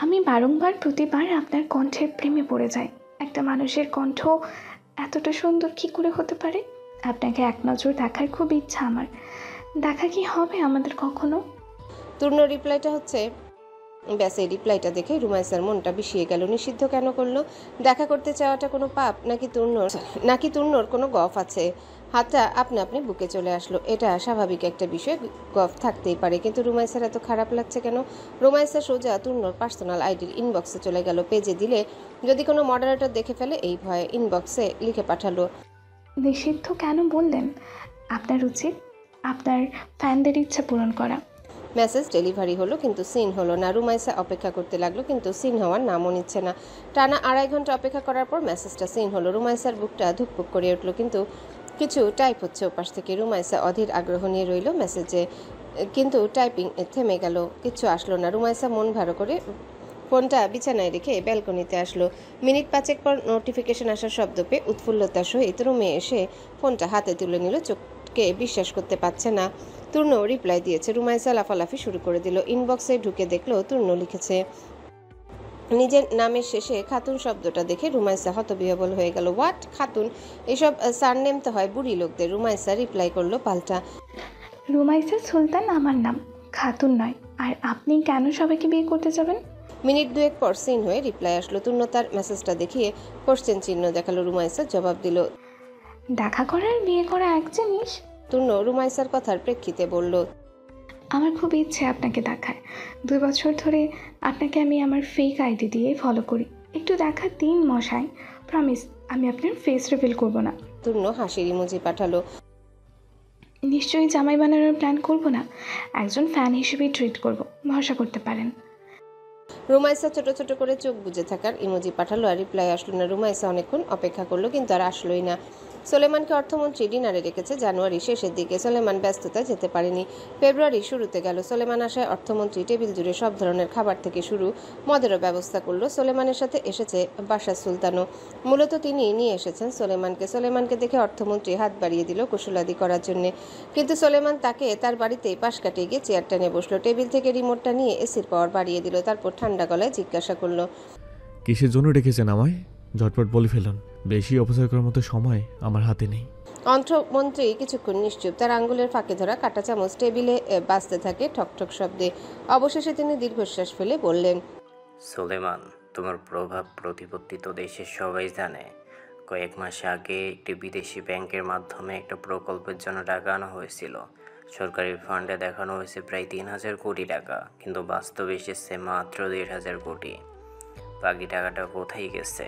আমি বারংবার প্রতিবার আপনার কণ্ঠের প্রেমে পড়ে যাই। একটা মানুষের কণ্ঠ এতটা সুন্দর কি করে হতে পারে? আপনাকে এক নজর দেখার খুব ইচ্ছা আমার। দেখা কি হবে আমাদের কখনো? তুর্ণ রিপ্লাইটা হচ্ছে, ব্যাস এই রিপ্লাইটা দেখে রুমাইসার মনটা বিষিয়ে গেল। নিষিদ্ধ কেন করলো? দেখা করতে চাওয়াটা কোনো পাপ নাকি তুর্ণর কোনো গফ আছে? হাতটা আপনি আপনি বুকে চলে আসলো। এটা স্বাভাবিক একটা বিষয়, গফ থাকতেই পারে, কিন্তু রুমাইসার এত খারাপ লাগছে কেন? রুমাইসা সোজা তুর্ণর পার্সোনাল আইডির ইনবক্সে চলে গেল। পেজে দিলে যদি কোনো মডারেটর দেখে ফেলে এই ভয়ে ইনবক্সে লিখে পাঠালো, নিষিদ্ধ কেন বললেন? আপনার উচিত আপনার ফ্যানদের ইচ্ছা পূরণ করা। মেসেজ ডেলিভারি হলো, কিন্তু সিন হলো না। রুমাইসা অপেক্ষা করতে লাগলো, কিন্তু সিন হওয়ার নামও নিচ্ছে না। টানা 2.5 ঘন্টা অপেক্ষা করার পর মেসেজটা সিন হলো। রুমাইসার বুকটা ধুকপুক করে উঠলো, কিন্তু কিছু টাইপ হচ্ছে ওপাশ থেকে। রুমাইসা অধীর আগ্রহ নিয়ে রইল মেসেজে, কিন্তু টাইপিং থেমে গেল। কিচ্ছু আসলো না। রুমাইসা মন ভালো করে ফোনটা বিছানায় রেখে ব্যালকনিতে আসলো। মিনিট 5 পর নোটিফিকেশন আসার শব্দ পেয়ে উৎফুল্লতার সহিত রুমে এসে ফোনটা হাতে তুলে নিল। চোখকে বিশ্বাস করতে পারছে না। তুর্ণ রিপ্লাই দিয়েছে। রুমাইসা লাফালাফি শুরু করে দিল। ইনবক্সে ঢুকে দেখলো তুর্ণ লিখেছে। নিজের নামের শেষে খাতুন শব্দটা দেখে রুমাইসা হতবিহ্বল হয়ে গেল। হোয়াট খাতুন? এসব সারনেম তো হয় বুড়ি লোকদের। রুমাইসা রিপ্লাই করলো পাল্টা, রুমাইসা সুলতান আমার নাম, খাতুন নয়। আর আপনি কেন সবাইকে বিয়ে করতে যাবেন? মিনিট 2 পর সিন হয়ে রিপ্লাই আসলো। তুর্ণ তার মেসেজটা দেখিয়ে কোশ্চেন চিহ্ন দেখালো। রুমাইসা জবাব দিল, দেখা করা আর বিয়ে করা এক জিনিস। তুর্ণ রুমাইসার কথার প্রেক্ষিতে বলল, আমার খুব ইচ্ছে আপনাকে দেখায়। 2 বছর ধরে আপনাকে আমি আমার ফেক আইডি দিয়ে ফলো করি। একটু দেখা দিন মশাই, প্রমিস আমি আপনার ফেস রিভিল করব না। তুর্ণ হাসির ইমোজি পাঠালো। নিশ্চয়ই জামাই বানানোর প্ল্যান করব না, একজন ফ্যান হিসেবেই ট্রিট করব, ভরসা করতে পারেন। রুমাইসা ছোট ছোট করে চোখ বুজে থাকার ইমোজি পাঠালো, আর রিপ্লাই আসলো না। রুমাইসা অনেকক্ষণ অপেক্ষা করলো, কিন্তু আর আসলোই না। সোলেমানকে অর্থমন্ত্রী ডিনারে রেখেছে জানুয়ারি শেষের দিকে। সোলেমান ব্যস্ততায় যেতে পারেনি। ফেব্রুয়ারি শুরুতে গেল। সোলেমান আসায় অর্থমন্ত্রী টেবিল জুড়ে সব ধরনের খাবার থেকে শুরু মদেরও ব্যবস্থা করলো। সোলেমানের সাথে এসেছে বাশার সুলতানও। মূলত তিনি নিয়ে এসেছেন সোলেমানকে দেখে অর্থমন্ত্রী হাত বাড়িয়ে দিল কুশলাদি করার জন্য, কিন্তু সোলেমান তাকে তার বাড়িতেই পাশ কাটিয়ে গিয়ে চেয়ারটা নিয়ে বসলো। টেবিল থেকে রিমোটটা নিয়ে এসির পাওয়ার বাড়িয়ে দিল। তারপর ঠান্ডা গলায় জিজ্ঞাসা করলো, কিসের জন্য ডেকেছেন আমায়? ঝটপট বলে ফেলুন, বেশি অপচয় করার মতো সময় আমার হাতে নেই। অর্থমন্ত্রী কিছুক্ষণ নিশ্চুপ। তার আঙ্গুলের ফাঁকে ধরা কাঁটা চামচ টেবিলে বাজতে থাকে ঠকঠক শব্দে। অবশেষে তিনি দীর্ঘশ্বাস ফেলে বললেন, সুলেমান, তোমার প্রভাব প্রতিপত্তি তো দেশের সবাই জানে। কয়েক মাস আগে একটি বিদেশি ব্যাংকের মাধ্যমে একটা প্রকল্পের জন্য টাকা আনা হয়েছিল। সরকারি ফান্ডে দেখানো হয়েছে প্রায় 3,000 কোটি টাকা, কিন্তু বাস্তবে এসেছে মাত্র 1,500 কোটি। বাকি টাকাটা কোথায় গেছে?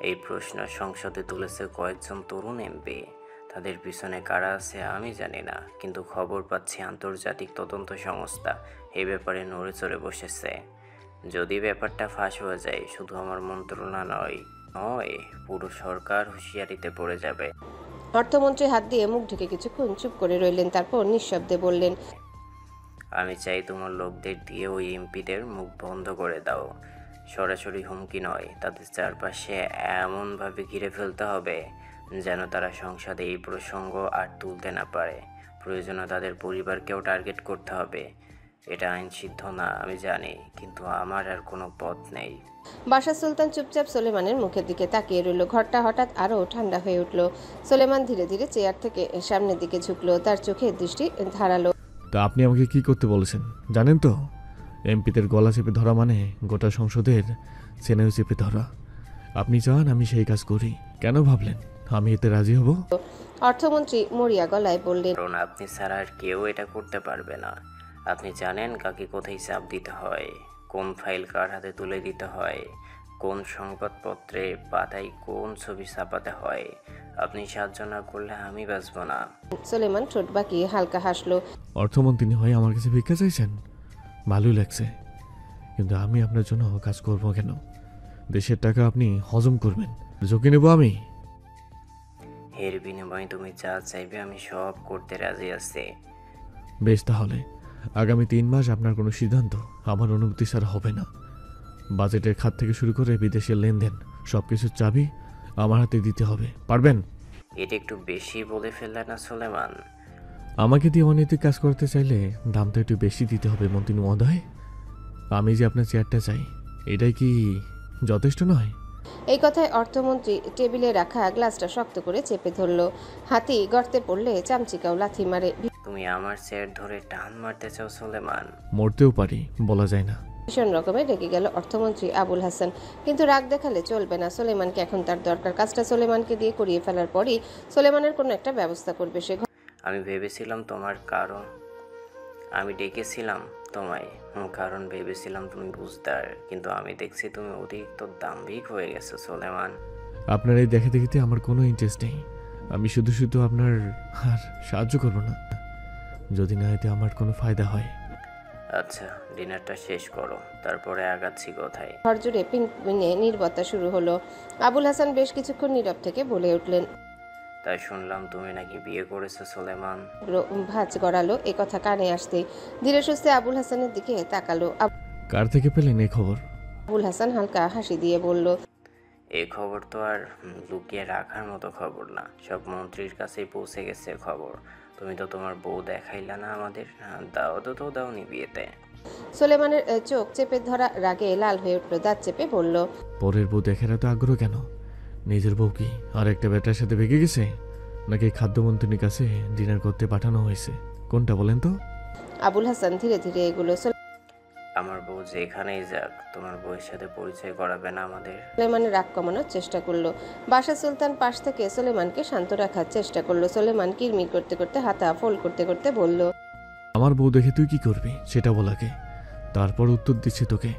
এই প্রশ্ন সংসদে তুলেছে কয়েকজন তরুণ এমপি। তাদের পিছনে কারা আছে আমি জানি না, কিন্তু খবর পাচ্ছি আন্তর্জাতিক তদন্ত সংস্থা এই ব্যাপারে নড়ে চড়ে বসেছে। যদি ব্যাপারটা ফাঁস হয়ে যায়, শুধু আমার মন্ত্রণালয় নয়, পুরো সরকার হুঁশিয়ারিতে পড়ে যাবে। অর্থমন্ত্রী হাত দিয়ে মুখ ঢেকে কিছুক্ষণ চুপ করে রইলেন, তারপর নিঃশব্দে বললেন, আমি চাই তোমার লোকদের দিয়ে ওই এমপিদের মুখ বন্ধ করে দাও। সরাসরি হুমকি নয়, তাদের চারপাশে এমনভাবে ঘিরে ফেলতে হবে যেন তারা সংসদে এই প্রসঙ্গ আর তুলতে না পারে। প্রয়োজনে তাদের পরিবারকেও টার্গেট করতে হবে। এটা আইন সিদ্ধ না আমি জানি, কিন্তু আমার আর কোনো পথ নেই। বাশার সুলতান চুপচাপ সোলেমানের মুখের দিকে তাকিয়ে রইল। ঘরটা হঠাৎ আরো ঠান্ডা হয়ে উঠল। সোলেমান ধীরে ধীরে চেয়ার থেকে সামনের দিকে ঝুঁকলো, তার চোখে দৃষ্টি ধারালো। তা আপনি আমাকে কি করতে বলেছেন জানেন তো? এমপিদের গলা চেপে ধরা মানে গোটা সংসদের সেনেও চেপে ধরা। আপনি চান আমি সেই কাজ করি? কেন ভাবলেন আমি এতে রাজি হব? অর্থমন্ত্রী মরিয়া গলায় বললেন, কারণ আপনি ছাড়া আর কেউ এটা করতে পারবে না। আপনি জানেন কাকে কোথায় চাপ দিতে হয়, কোন ফাইল কার হাতে তুলে দিতে হয়, কোন সংবাদপত্রে পাতায় কোন ছবি ছাপাতে হয়। আপনি সাহায্য না করলে আমি বাঁচব না। সোলেমান ঠোঁট বাঁকিয়ে হালকা হাসলো। অর্থমন্ত্রী হয়ে আমার কাছে ভিক্ষা চাইছেন? ভালোই লাগছে, কিন্তু আমি আপনার জন্য কাজ করব কেন? দেশের টাকা আপনি হজম করবেন, ঝুঁকি নেব আমি? এর বিনিময়ে তুমি যা চাইবে আমি সব করতে রাজি আছি। বেশ, তাহলে আগামী 3 মাস আপনার কোনো সিদ্ধান্ত আমার অনুমতি ছাড়া হবে না। বাজেটের খাত থেকে শুরু করে বিদেশের লেনদেন সব কিছুর চাবি আমার হাতে দিতে হবে। পারবেন? এটা একটু বেশি বলে ফেললে না সোলেমান? আমাকে দিয়ে অনৈতিক কাজ করতে চাইলে দামটা একটু বেশি দিতে হবে মন্ত্রী মহোদয়। আমি যে আপনার চেয়ারটা চাই, এটাই কি যথেষ্ট নয়? এই কথায় অর্থমন্ত্রী টেবিলে রাখা গ্লাসটা শক্ত করে চেপে ধরলো। হাতি গর্তে পড়লে চামচিকাও লাথি মারে। তুমি আমার চেয়ার ধরে টান মারতে চাও সোলেমান? মরতেও পারি, বলা যায় না। ভীষণ রকমের রেগে গেল অর্থমন্ত্রী আবুল হাসান, কিন্তু রাগ দেখালে চলবে না। সোলেমানকে এখন তার দরকার। কাজটা সোলেমানকে দিয়ে করিয়ে ফেলার পরই সোলেমানের কোনো একটা ব্যবস্থা করবে সে। আমি ভেবেছিলাম তোমার কারণ, আমি ডেকেছিলাম তোমায় কারণ ভেবেছিলাম তুমি বুঝদার, কিন্তু আমি দেখছি তুমি অতিরিক্ত দাম্ভিক হয়ে গেছো সোলেমান। আপনার এই দেখে দেখিতে আমার কোনো ইন্টারেস্ট নেই। আমি শুধু শুধু আপনার আর সাহায্য করব না যদি না এতে আমার কোনো ফায়দা হয়। আচ্ছা, ডিনারটা শেষ করো, তারপরে আগাচ্ছি কোথায়। ঘর জুড়ে পিনে নীরবতা শুরু হলো। আবুল হাসান বেশ কিছুক্ষণ নীরব থেকে বলে উঠলেন, তাই শুনলাম তুমি নাকি বিয়ে করেছো সোলেমান। ভাঁজ গড়ালো এ কথা কানে আসতে ধীরে সুস্থে আবুল হাসানের দিকে তাকালো। কার থেকে পেলেন এই খবর? আবুল হাসান হালকা হাসি দিয়ে বলল, এই খবর তো আর লুকিয়ে রাখার মতো খবর না, সব মন্ত্রীর কাছেই পৌঁছে গেছে খবর। তুমি তো তোমার বউ দেখাইলা না আমাদের, দাও তো দাওনি বিয়েতে। সোলেমানের চোখ চেপে ধরা রাগে লাল হয়ে উঠল, দাঁত চেপে বলল, পরের বউ দেখার এত আগ্রহ কেন? নিজের বউ কি আর একটা বেটার সাথে ভেগে গেছে, নাকি খাদ্যমন্ত্রীর কাছে ডিনার করতে পাঠানো হয়েছে? কোনটা বলেন তো? আবুল হাসান ধীরে ধীরে এগুলো। আমার বউ যেখানেই যাক তোমার বউয়ের সাথে পরিচয় করাবে না আমাদের? সোলেমানের রাগ কমানোর চেষ্টা করলো। বাশা সুলতান পাশ থেকে সোলেমানকে শান্ত রাখার চেষ্টা করলো। সোলেমান কিরমির করতে করতে হাতা ফোল্ড করতে করতে বলল, আমার বউ দেখে তুই কি করবি সেটা বলাকে, তারপর উত্তর দিচ্ছি তোকে।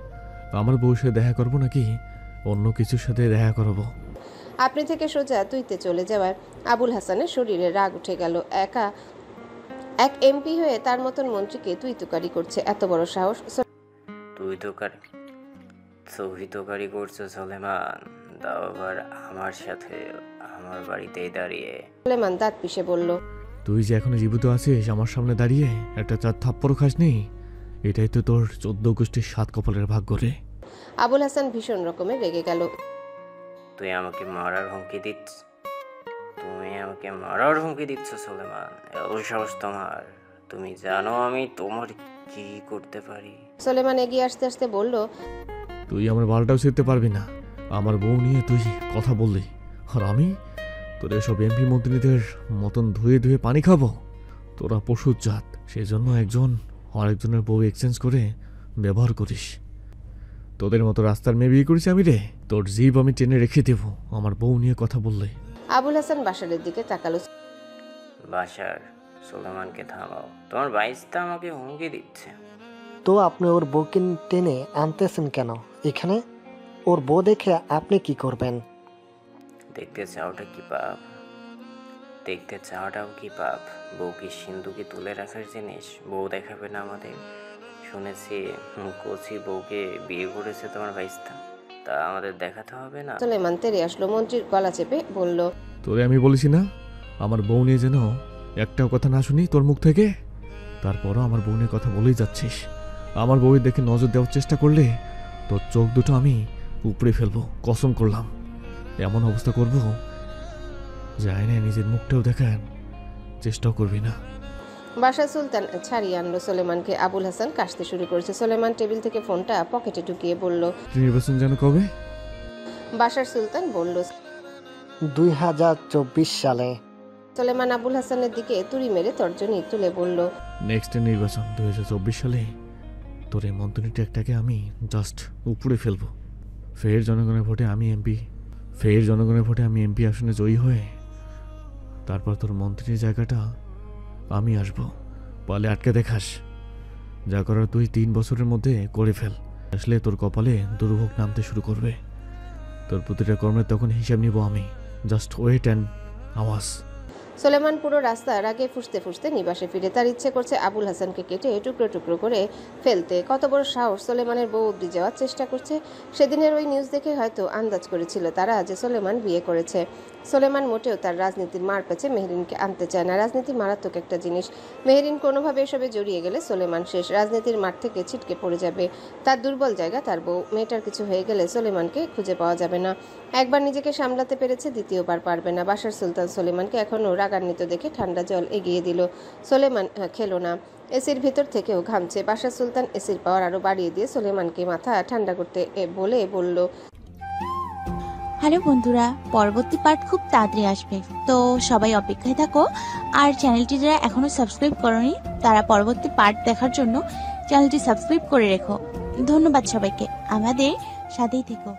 আমার বউর সাথে দেখা করবো নাকি অন্য কিছুর সাথে দেখা করাবো? আপনি থেকে সোজা তুইতে চলে যাওয়ায় আবুল হাসানের শরীরে রাগ উঠে গেল। এক এমপি হয়ে তার মতন মন্ত্রীকে তুই তুকারি করছে, এত বড় সাহস! তুই তোকারি করছো সোলেমান? দাও আবার আমার সাথে আমার বাড়িতেই দাঁড়িয়ে। সোলেমান দাঁত পিষে বলল, তুই যে এখনো জীবিত আছিস আমার সামনে দাঁড়িয়ে একটা 4 থাপ্পড়ও খাস নেই, এটাই তো তোর 14 গোষ্ঠীর 7 কপালের ভাগ্য রে। আবুল হাসান ভীষণ রকমের রেগে গেল। তুই আমাকে মারার হুমকি দিচ্ছ সোলেমান? এত সাহস তোমার? তুমি জানো আমি তোমার কি করতে পারি? সোলেমান এগিয়ে আসতে আসতে বলল, তুই আমার বালটাও ছিঁড়তে পারবি না। আমার বউ নিয়ে তুই কথা বললি, আর আমি তোর এসব এমপি মন্ত্রীদের মতন ধুয়ে ধুয়ে পানি খাবো? তোরা পশুর জাত, সেজন্য একজন আরেকজনের বউ এক্সচেঞ্জ করে ব্যবহার করিস। তোদের মতো রাস্তার মেয়ে বিয়ে করেছি আমি রে? তোর জীব আমি টেনে রেখে দেবো আমার বউ নিয়ে কথা বললে। আবুল হাসান বাশারের দিকে তাকালো। বাশার, সোলেমানকে থামাও, তোমার বাইসটা আমাকে হুমকি দিচ্ছে। তো আপনি ওর বউকে টেনে আনতেছেন কেন এখানে? ওর বউ দেখে আপনি কি করবেন? দেখতে চাওয়াটা কি পাপ? দেখতে চাওয়াটাও কি পাপ? বউ কি সিন্ধুকে তুলে রাখার জিনিস? বউ দেখাবে না আমাদের? শুনেছি কচি বউকে বিয়ে করেছে তোমার ভাইস্তা, তা আমাদের দেখাতে হবে না? সুলেমান তেরে আসলো, মন্ত্রীর গলা চেপে বলল, তোরে আমি বলেছি না আমার বউ নিয়ে যেন একটাও কথা না শুনি তোর মুখ থেকে। তারপরও আমার বউ নিয়ে কথা বলেই যাচ্ছিস। আমার বউয়ের দেখে নজর দেওয়ার চেষ্টা করলে তোর চোখ দুটো আমি উপড়ে ফেলবো, কসম করলাম। এমন অবস্থা করব যে আয়নায় নিজের মুখটাও দেখার চেষ্টাও করবি না। বাশার সুলতান ছাড়িয়ে আনলো সুলেমানকে। আবুল হাসান কাশতে শুরু করেছে। সুলেমান টেবিল থেকে ফোনটা পকেটে ঢুকিয়ে বলল, নির্বাচন যেন কবে? বাশার সুলতান বলল, 2024 সালে। সুলেমান আবুল হাসানের দিকে তুড়ি মেরে তর্জনী তুলে বলল, নেক্সট নির্বাচন 2024 সালে তোর এই মন্ত্রী ট্যাগটাকে আমি জাস্ট উপড়ে ফেলবো। ফের জনগণের ভোটে আমি এমপি আসনে জয়ী হয়ে তারপর তোর মন্ত্রীর জায়গাটা আমি আসবো। পালে আটকে দেখাস। যা করার তুই 3 বছরের মধ্যে করে ফেল। আসলে তোর কপালে দুর্ভোগ নামতে শুরু করবে। তোর প্রতিটা কর্মের তখন হিসাব নিব আমি। জাস্ট ওয়েট অ্যান্ড আওয়াজ। সুলেমান পুরো রাস্তা রাগে ফুঁসতে ফুঁসতে নিবাসে ফিরে। তার ইচ্ছে করছে আবুল হাসানকে কেটে টুকরো টুকরো করে ফেলতে। কত বড় সাহস! সুলেমানের বউ অব্দি যাওয়ার চেষ্টা করছে। সেদিনের ওই নিউজ দেখে হয়তো আন্দাজ করেছিল তারা যে সুলেমান বিয়ে করেছে। সুলেমান মোটেও তার রাজনীতির মার পেছে মেহরিনকে আনতে চায় না। রাজনীতি মারাত্মক একটা জিনিস। মেহরিন কোনোভাবে এসবে জড়িয়ে গেলে সুলেমান শেষ। রাজনীতির মাঠ থেকে ছিটকে পড়ে যাবে। তার দুর্বল জায়গা তার বউ। মেয়েটার কিছু হয়ে গেলে সুলেমানকে খুঁজে পাওয়া যাবে না। একবার নিজেকে সামলাতে পেরেছে, দ্বিতীয়বার পারবে না। বাশার সুলতান সুলেমানকে এখনও রাগান্বিত দেখে ঠান্ডা জল এগিয়ে দিল। সুলেমান খেলো না। এসির ভিতর থেকেও ঘামছে। বাশার সুলতান এসির পাওয়ার আরো বাড়িয়ে দিয়ে সুলেমানকে মাথা ঠান্ডা করতে বলল, হ্যালো বন্ধুরা, পরবর্তী পার্ট খুব তাড়াতাড়ি আসবে, তো সবাই অপেক্ষায় থাকো। আর চ্যানেলটি যারা এখনো সাবস্ক্রাইব করোনি তারা পরবর্তী পার্ট দেখার জন্য চ্যানেলটি সাবস্ক্রাইব করে রেখো। ধন্যবাদ সবাইকে, আমাদের সাথেই থেকো।